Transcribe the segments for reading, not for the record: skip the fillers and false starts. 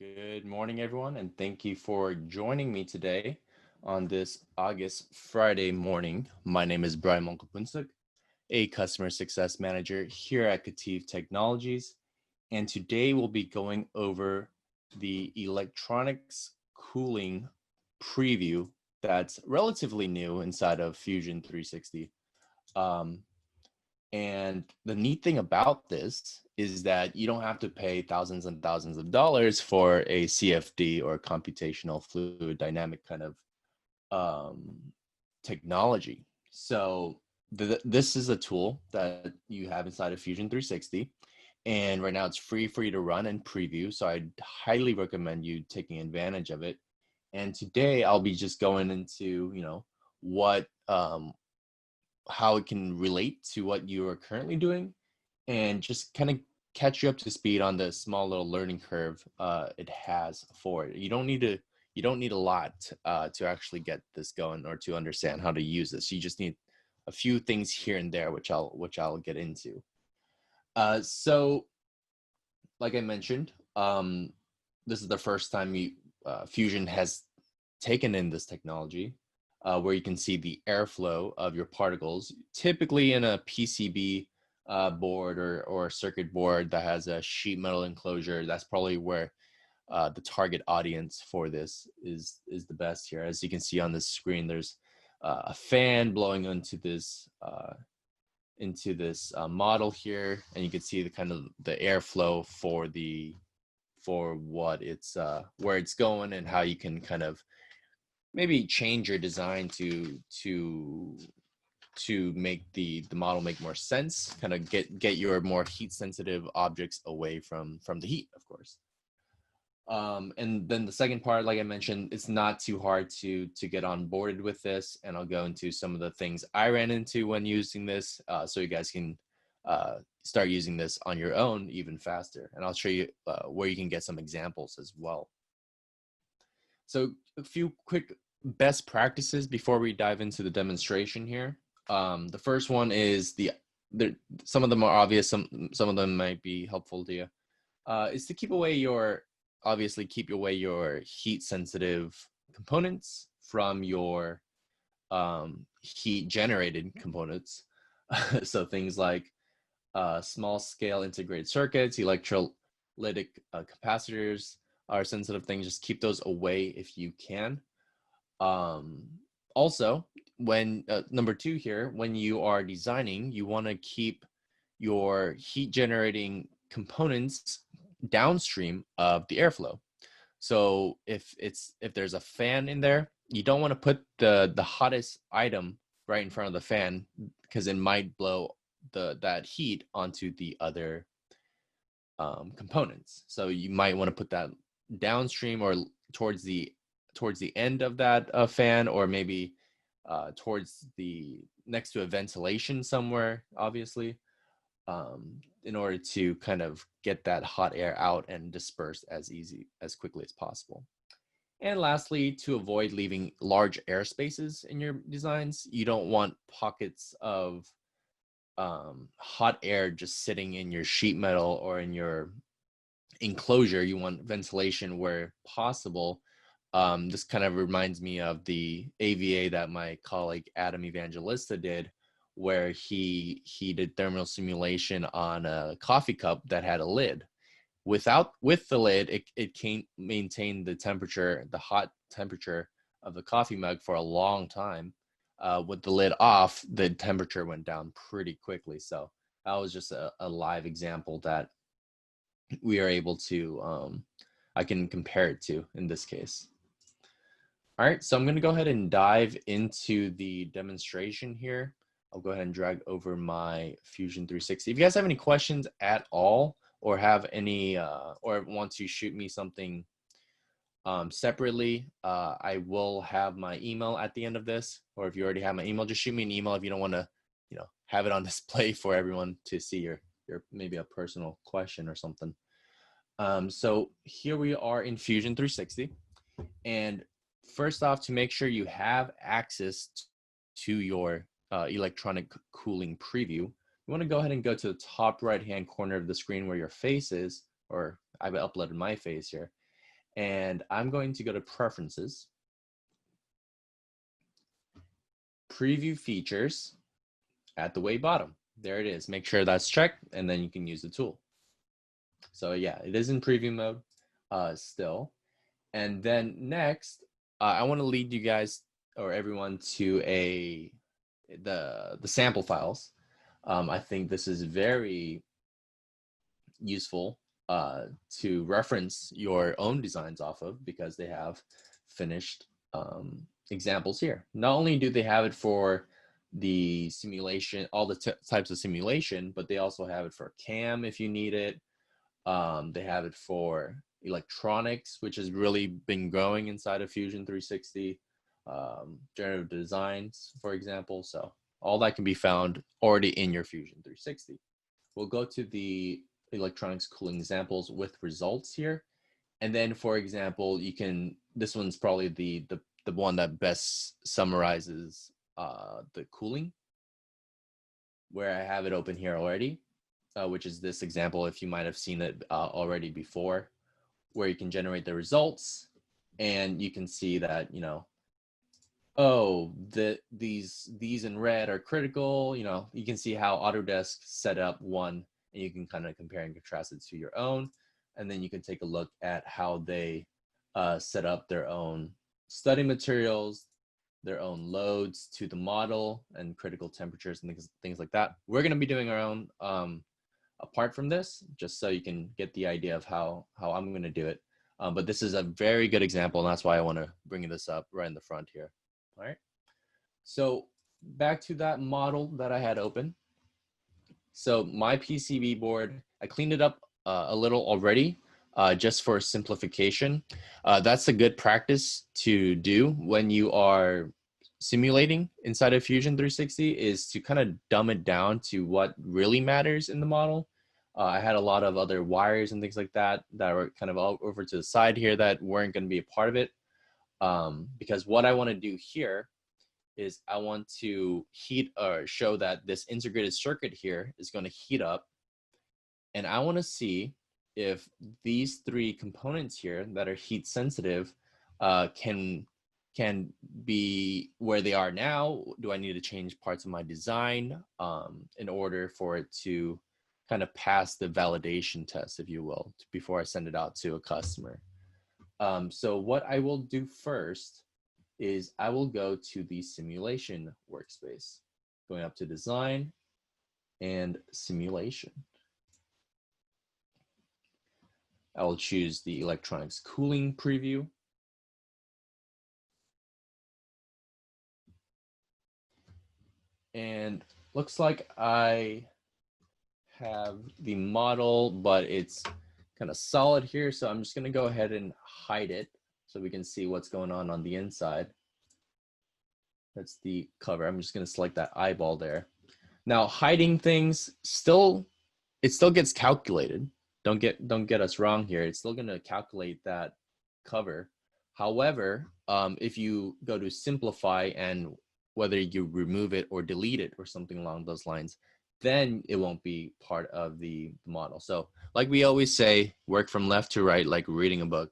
Good morning, everyone, and thank you for joining me today on this August Friday morning. My name is Brian Mongkolpoonsuk, a Customer Success Manager here at KETIV Technologies, and today we'll be going over the electronics cooling preview that's relatively new inside of Fusion 360. Um, and the neat thing about this is that you don't have to pay thousands and thousands of dollars for a CFD or computational fluid dynamic kind of um, technology. So this is a tool that you have inside of Fusion 360. And right now it's free for you to run and preview. So I'd highly recommend you taking advantage of it. And today I'll be just going into, what how it can relate to what you are currently doing and just kind of catch you up to speed on the small little learning curve it has for it. You don't need a lot to actually get this going or to understand how to use this. You just need a few things here and there, which I'll get into. So like I mentioned, this is the first time Fusion has taken in this technology, where you can see the airflow of your particles, typically in a PCB board or a circuit board that has a sheet metal enclosure. That's probably where the target audience for this is the best here. As you can see on this screen, there's a fan blowing into this model here, and you can see the kind of the airflow for what it's where it's going and how you can kind of maybe change your design to make the model make more sense, kind of get your more heat sensitive objects away from the heat, of course. And then the second part, like I mentioned, it's not too hard to get on boarded with this, and I'll go into some of the things I ran into when using this, so you guys can start using this on your own even faster. And I'll show you where you can get some examples as well. So a few quick best practices before we dive into the demonstration here. The first one is some of them are obvious, some of them might be helpful to you. Is to keep away your heat sensitive components from your heat generated components. So things like small scale integrated circuits, electrolytic capacitors are sensitive things. Just keep those away if you can. Also, when number two here, when you are designing, you want to keep your heat generating components downstream of the airflow. So if there's a fan in there, you don't want to put the hottest item right in front of the fan, because it might blow that heat onto the other components. So you might want to put that downstream or towards the end of that fan, or maybe towards the next to a ventilation somewhere, obviously, in order to kind of get that hot air out and disperse as quickly as possible. And lastly, to avoid leaving large air spaces in your designs, you don't want pockets of hot air just sitting in your sheet metal or in your enclosure. You want ventilation where possible. This kind of reminds me of the AVA that my colleague Adam Evangelista did, where he did thermal simulation on a coffee cup that had a lid. With the lid, it can maintain the hot temperature of the coffee mug for a long time. With the lid off, the temperature went down pretty quickly. So that was just a live example that we are able to, I can compare it to in this case. All right, so I'm going to go ahead and dive into the demonstration here. I'll go ahead and drag over my Fusion 360. If you guys have any questions at all, or have any, or want to shoot me something separately, I will have my email at the end of this. Or if you already have my email, just shoot me an email if you don't want to, have it on display for everyone to see your maybe a personal question or something. So here we are in Fusion 360, and first off, to make sure you have access to your electronic cooling preview, you want to go ahead and go to the top right hand corner of the screen where your face is, or I've uploaded my face here, And I'm going to go to Preferences, Preview Features at the way bottom. There it is. Make sure that's checked, and then you can use the tool. So yeah, it is in preview mode still. And then next, I want to lead you guys or everyone to the sample files. I think this is very useful to reference your own designs off of, because they have finished examples here. Not only do they have it for the simulation, all the types of simulation, but they also have it for CAM if you need it. They have it for electronics, which has really been growing inside of Fusion 360, generative designs, for example. So all that can be found already in your Fusion 360. We'll go to the electronics cooling examples with results here. And then, for example, you can, this one's probably the one that best summarizes the cooling, where I have it open here already, which is this example, if you might have seen it already before, where you can generate the results, and you can see that, you know, oh, these in red are critical. You know, you can see how Autodesk set up one, and you can kind of compare and contrast it to your own. And then you can take a look at how they set up their own study materials, their own loads to the model, and critical temperatures and things like that. We're going to be doing our own apart from this, just so you can get the idea of how I'm going to do it. But this is a very good example, and that's why I want to bring this up right in the front here. All right. So back to that model that I had open. So my PCB board, I cleaned it up a little already, just for simplification. That's a good practice to do when you are simulating inside of Fusion 360, is to kind of dumb it down to what really matters in the model. I had a lot of other wires and things like that that were kind of all over to the side here that weren't going to be a part of it. Because what I want to do here is I want to heat or show that this integrated circuit here is going to heat up. And I want to see if these three components here that are heat sensitive can be where they are now. Do I need to change parts of my design in order for it to kind of pass the validation test, if you will, before I send it out to a customer? So what I will do first is I will go to the simulation workspace, going up to design and simulation. I will choose the electronics cooling preview. And looks like I have the model, but it's kind of solid here. So I'm just going to go ahead and hide it so we can see what's going on the inside. That's the cover. I'm just going to select that eyeball there. Now, hiding things it still gets calculated. Don't get us wrong here. It's still going to calculate that cover. However, if you go to simplify, and whether you remove it or delete it or something along those lines, then it won't be part of the model. So like we always say, work from left to right, like reading a book.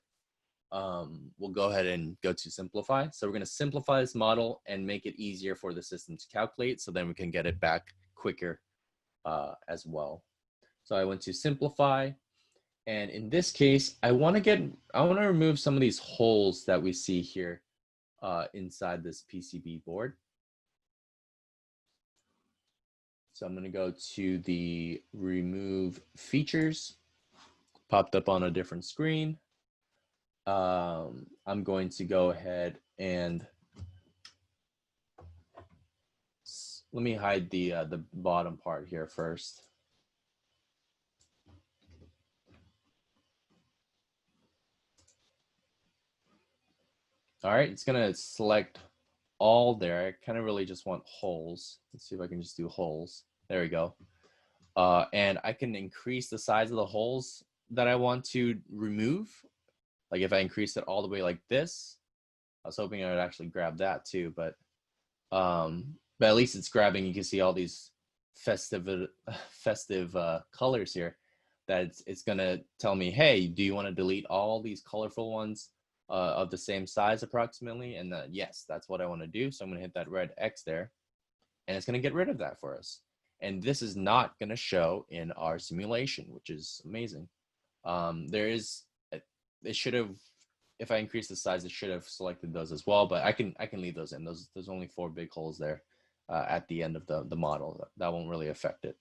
We'll go ahead and go to simplify. So we're going to simplify this model and make it easier for the system to calculate, so then we can get it back quicker as well. So I went to simplify. And in this case, I want to remove some of these holes that we see here inside this PCB board. So I'm going to go to the remove features, popped up on a different screen. I'm going to go ahead and let me hide the bottom part here first. All right, it's gonna select all there. I kind of really just want holes. Let's see if I can just do holes. There we go. And I can increase the size of the holes that I want to remove. Like if I increase it all the way like this, I was hoping I would actually grab that too, but at least it's grabbing. You can see all these festive colors here. that it's going to tell me, hey, do you want to delete all these colorful ones of the same size approximately? And yes, that's what I want to do. So I'm going to hit that red X there, and it's going to get rid of that for us. And this is not going to show in our simulation, which is amazing. It should have, if I increase the size, it should have selected those as well, but I can leave those in. There's only 4 big holes there at the end of the model. That won't really affect it.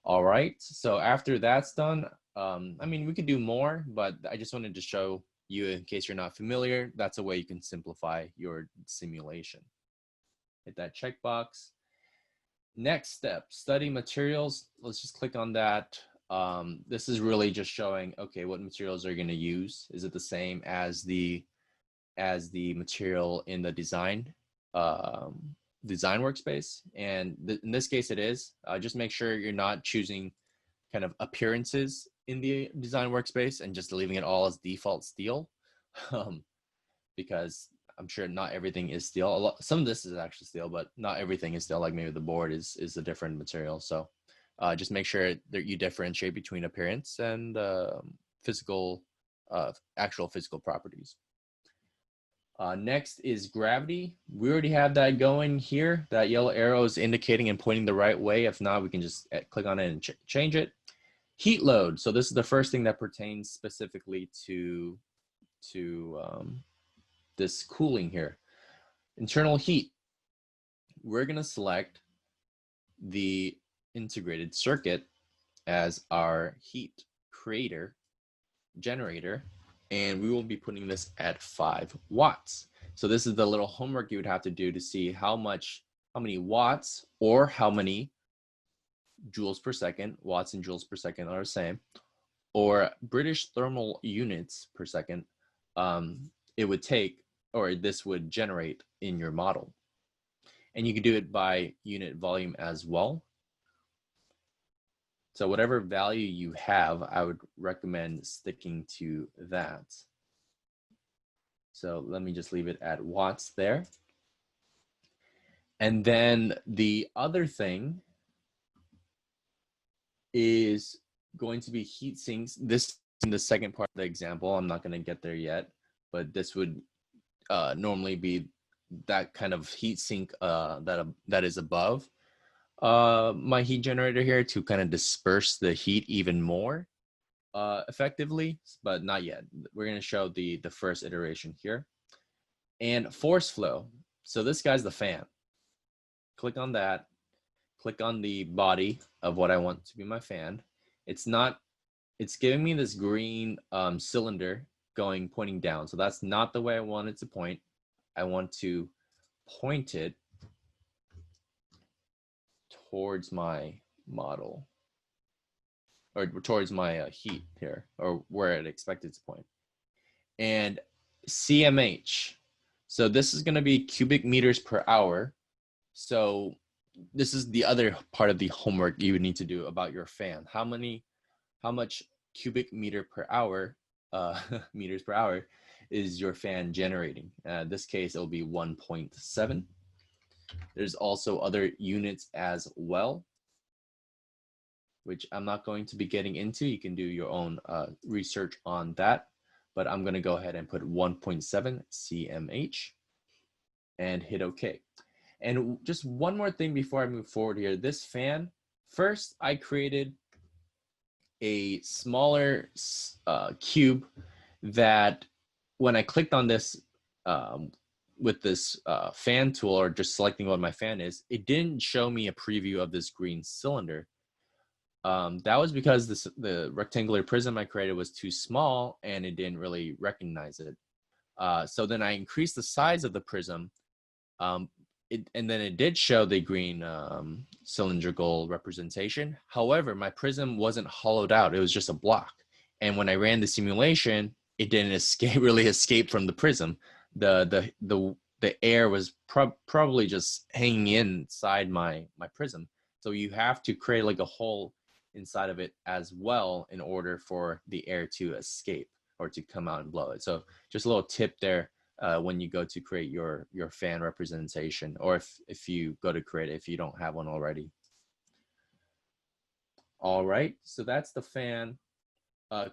All right, so after that's done, I mean, we could do more, but I just wanted to show you, in case you're not familiar, that's a way you can simplify your simulation. Hit that checkbox. Next step, study materials. Let's just click on that. This is really just showing, okay, what materials are you going to use? Is it the same as the material in the design workspace? And in this case, it is. Just make sure you're not choosing kind of appearances in the design workspace and just leaving it all as default steel, because I'm sure not everything is steel. Some of this is actually steel, but not everything is steel. Like maybe the board is a different material. So just make sure that you differentiate between appearance and actual physical properties. Next is gravity. We already have that going here. That yellow arrow is indicating and pointing the right way. If not, we can just click on it and change it. Heat load. So this is the first thing that pertains specifically to this cooling here. Internal heat. We're going to select the integrated circuit as our heat generator, and we will be putting this at 5 watts. So this is the little homework you would have to do to see how many watts or how many joules per second. Watts and joules per second are the same, or British thermal units per second it would take, or this would generate in your model. And you can do it by unit volume as well. So whatever value you have, I would recommend sticking to that. So let me just leave it at watts there. And then the other thing is going to be heat sinks. This in the second part of the example. I'm not going to get there yet, but this would normally be that kind of heat sink that is above my heat generator here to kind of disperse the heat even more effectively, but not yet. We're going to show the first iteration here. And force flow. So this guy's the fan. Click on that. Click on the body of what I want to be my fan. It's giving me this green cylinder pointing down. So that's not the way I want it to point. I want to point it towards my model, or towards my heat here, or where I'd expect it to point. And CMH. So this is going to be cubic meters per hour. So this is the other part of the homework you would need to do about your fan. How much cubic meter per hour, meters per hour, is your fan generating? In this case, it'll be 1.7. There's also other units as well, which I'm not going to be getting into. You can do your own research on that, but I'm going to go ahead and put 1.7 CMH and hit OK. And just one more thing before I move forward here. This fan, first I created a smaller cube that when I clicked on this with this fan tool, or just selecting what my fan is, it didn't show me a preview of this green cylinder. That was because the rectangular prism I created was too small and it didn't really recognize it. So then I increased the size of the prism, and then it did show the green cylindrical representation. However, my prism wasn't hollowed out. It was just a block. And when I ran the simulation, it didn't really escape from the prism. The air was probably just hanging inside my prism. So you have to create like a hole inside of it as well in order for the air to escape or to come out and blow it. So just a little tip there when you go to create your fan representation, or if you go to create it if you don't have one already. All right, so that's the fan.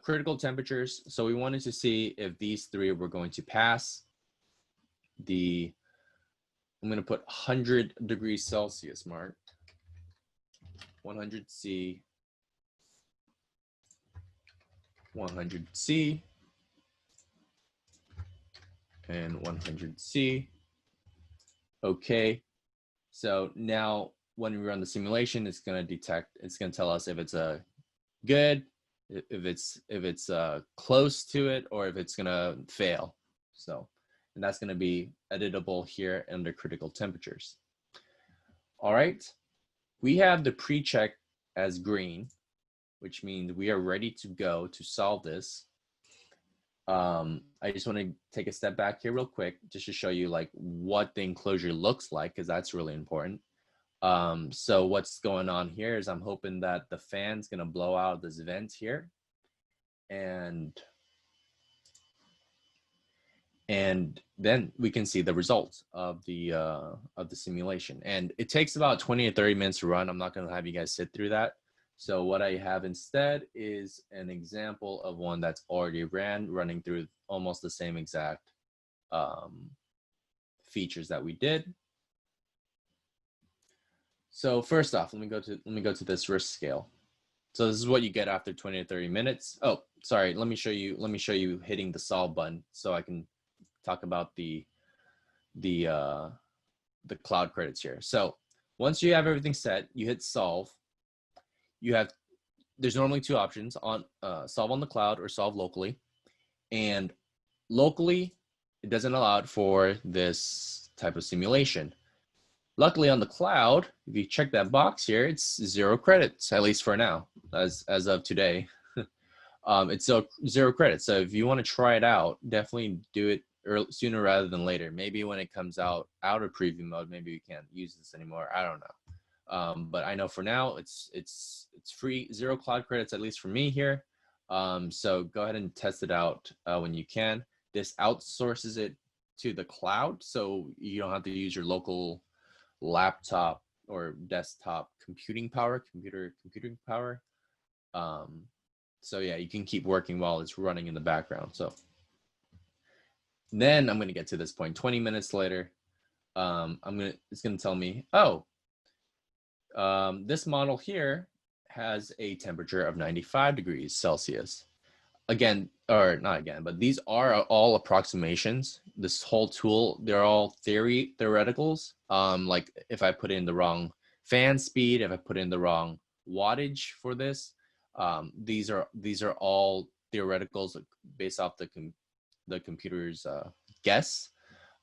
Critical temperatures. So we wanted to see if these three were going to pass the, I'm going to put 100 degrees Celsius mark, 100 C, 100 C, and 100 C. Okay, so now when we run the simulation, it's going to detect, it's going to tell us if it's a good, if it's close to it, or if it's going to fail. So, and that's going to be editable here under critical temperatures. All right, we have the pre-check as green, which means we are ready to go to solve this. I just want to take a step back here real quick just to show you like what the enclosure looks like, because that's really important. So what's going on here is I'm hoping that the fan's going to blow out this vent here, and then we can see the results of the simulation. And it takes about 20 or 30 minutes to run. I'm not going to have you guys sit through that. So what I have instead is an example of one that's already running through almost the same exact features that we did. So first off, let me go to this risk scale. So this is what you get after 20 or 30 minutes. Oh, sorry. Let me show you hitting the solve button so I can talk about the cloud credits here. So once you have everything set, you hit solve. There's normally two options, on solve on the cloud or solve locally. And locally, it doesn't allow for this type of simulation. Luckily on the cloud, if you check that box here, it's 0 credits, at least for now, as of today. It's 0 credits. So if you want to try it out, definitely do it sooner rather than later. Maybe when it comes out of preview mode, maybe we can't use this anymore. I don't know. But I know for now it's free, 0 cloud credits, at least for me here. So go ahead and test it out when you can. This outsources it to the cloud, so you don't have to use your local laptop or desktop computing power. So yeah, you can keep working while it's running in the background. So then I'm going to get to this point 20 minutes later. It's going to tell me, oh, this model here has a temperature of 95 degrees Celsius. Again, or not again, but these are all approximations. This whole tool, they're all theoreticals. Like if I put in the wrong fan speed, if I put in the wrong wattage for this, these are all theoreticals based off the computer's guess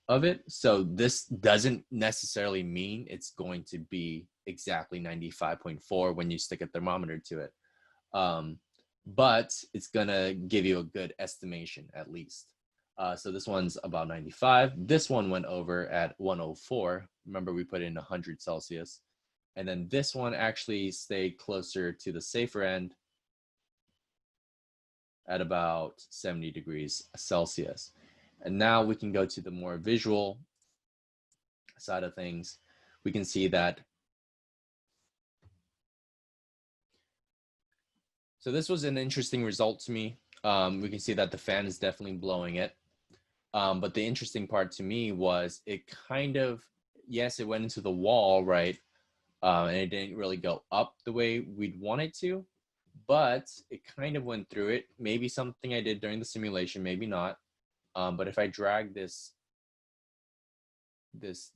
of it. So this doesn't necessarily mean it's going to be exactly 95.4 when you stick a thermometer to it. But it's gonna give you a good estimation at least. So this one's about 95. This one went over at 104. Remember, we put in 100 Celsius. And then this one actually stayed closer to the safer end at about 70 degrees Celsius. And now we can go to the more visual side of things. We can see that. So this was an interesting result to me. We can see that the fan is definitely blowing it. But the interesting part to me was it kind of, yes, it went into the wall, right? And it didn't really go up the way we'd want it to, but it kind of went through it. Maybe something I did during the simulation, maybe not. But if I drag this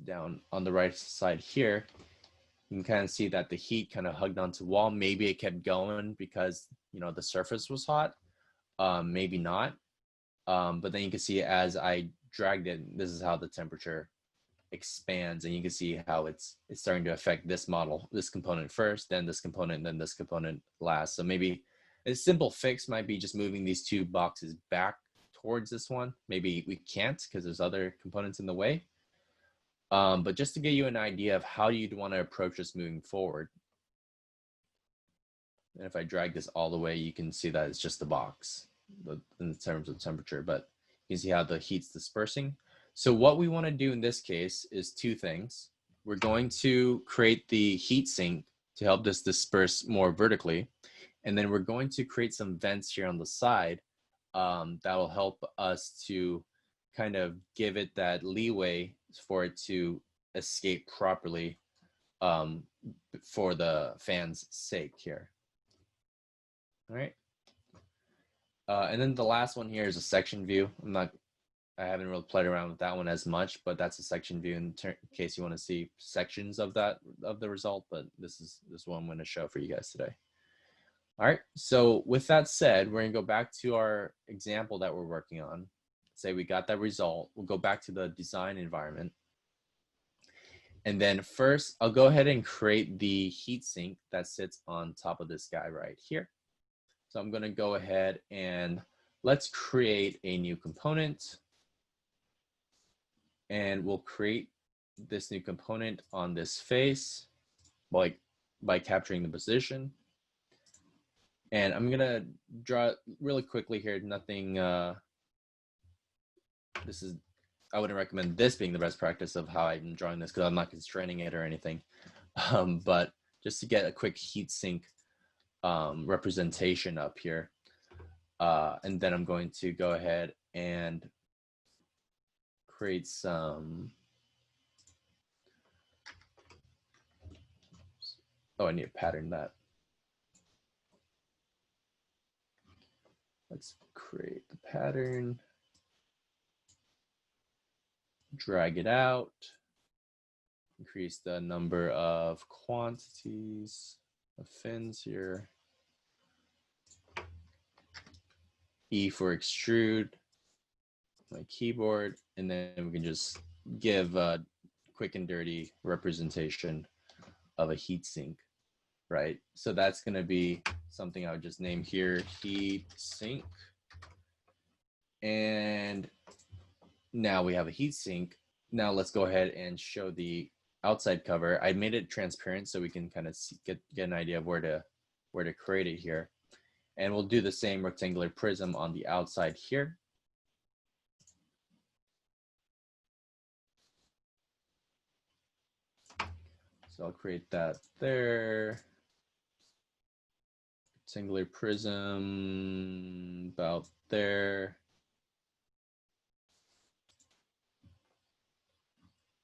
down on the right side here, you can kind of see that the heat kind of hugged onto the wall. Maybe it kept going because, you know, the surface was hot. Maybe not. But then you can see as I dragged it, this is how the temperature expands, and you can see how it's starting to affect this model, this component first, then this component, and then this component last. So maybe a simple fix might be just moving these two boxes back towards this one. Maybe we can't because there's other components in the way. But just to give you an idea of how you'd want to approach this moving forward. And if I drag this all the way, you can see that it's just the box in terms of temperature, but you can see how the heat's dispersing. So what we want to do in this case is two things. We're going to create the heat sink to help this disperse more vertically. And then we're going to create some vents here on the side that will help us to kind of give it that leeway for it to escape properly for the fan's sake here. All right. And then the last one here is a section view. I haven't really played around with that one as much, but that's a section view in case you want to see sections of the result. But this is what I'm going to show for you guys today. All right. So with that said, we're going to go back to our example that we're working on. Say we got that result. We'll go back to the design environment. And then first, I'll go ahead and create the heatsink that sits on top of this guy right here. So I'm going to go ahead and let's create a new component. And we'll create this new component on this face by capturing the position. And I'm going to draw really quickly here. Nothing, I wouldn't recommend this being the best practice of how I'm drawing this because I'm not constraining it or anything. But just to get a quick heatsink representation up here. And then I'm going to go ahead and create some, I need to pattern that. Let's create the pattern, drag it out, increase the number of quantities of fins here. E for extrude, my keyboard, and then we can just give a quick and dirty representation of a heatsink, right? So that's going to be something I would just name here, heatsink. And now we have a heatsink. Now let's go ahead and show the outside cover. I made it transparent so we can kind of get an idea of where to create it here. And we'll do the same rectangular prism on the outside here. So I'll create that there. Rectangular prism about there.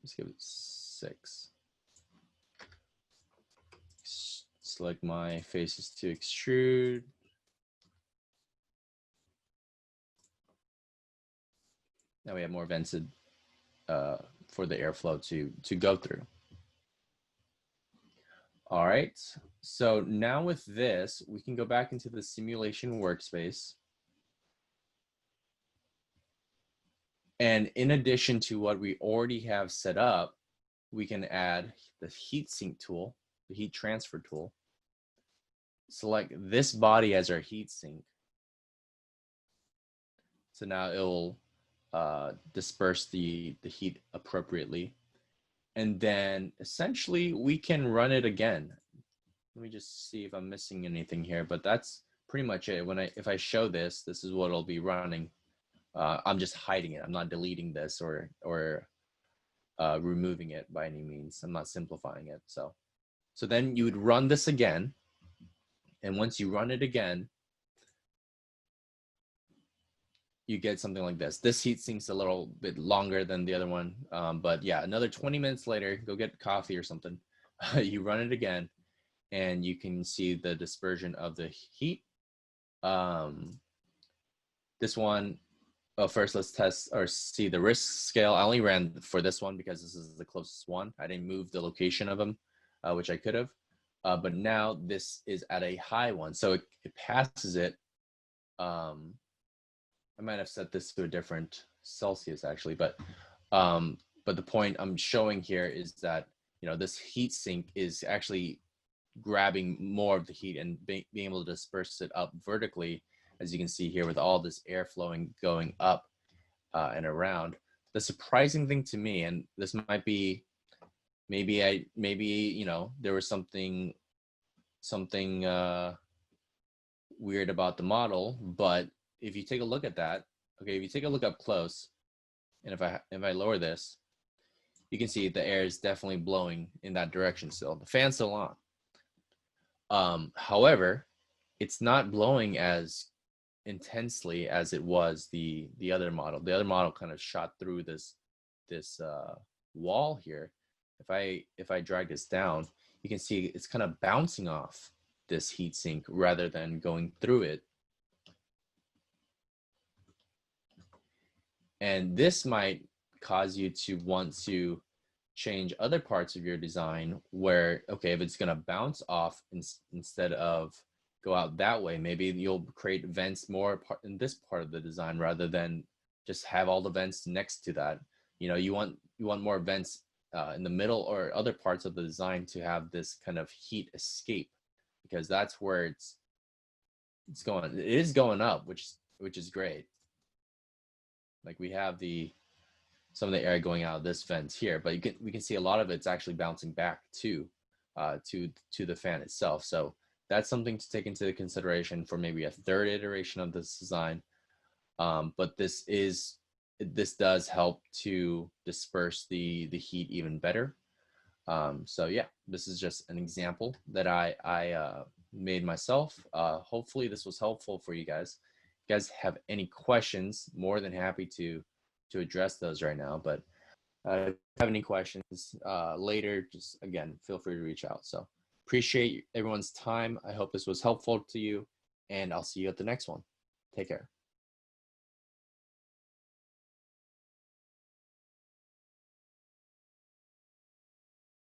Let's give it 6. Select my faces to extrude. Now we have more vents for the airflow to go through. All right, so now with this, we can go back into the simulation workspace. And in addition to what we already have set up, we can add the heatsink tool, the heat transfer tool. Select this body as our heatsink. So now it will disperse the heat appropriately. And then essentially we can run it again. Let me just see if I'm missing anything here, but that's pretty much it. If I show this, this is what it'll be running. I'm just hiding it. I'm not deleting this or removing it by any means. I'm not simplifying it. So then you would run this again. And once you run it again, you get something like this. This heat sink's a little bit longer than the other one. But yeah, another 20 minutes later, go get coffee or something. You run it again and you can see the dispersion of the heat. This one, first let's test or see the risk scale. I only ran for this one because this is the closest one. I didn't move the location of them, which I could have. But now this is at a high one. So it passes it. I might have set this to a different Celsius actually, but the point I'm showing here is that, you know, this heat sink is actually grabbing more of the heat and being able to disperse it up vertically, as you can see here with all this air flowing going up and around. The surprising thing to me, and this might be, maybe you know, there was something weird about the model, but if you take a look at that, okay, if you take a look up close, and if I lower this, you can see the air is definitely blowing in that direction still. The fan's still on. However, it's not blowing as intensely as it was the other model. The other model kind of shot through this wall here. If I drag this down, you can see it's kind of bouncing off this heatsink rather than going through it. And this might cause you to want to change other parts of your design where, okay, if it's going to bounce off instead of go out that way, maybe you'll create vents more in this part of the design rather than just have all the vents next to that. You know, you want more vents in the middle or other parts of the design to have this kind of heat escape, because that's where it's going. It is going up, which is great. Like we have some of the air going out of this vent here, but we can see a lot of it's actually bouncing back to the fan itself. So that's something to take into consideration for maybe a third iteration of this design. But this does help to disperse the heat even better. So yeah, this is just an example that I made myself. Hopefully this was helpful for you guys. If you guys have any questions, more than happy to address those right now. But if you have any questions later, just again, feel free to reach out. So appreciate everyone's time. I hope this was helpful to you, and I'll see you at the next one. Take care.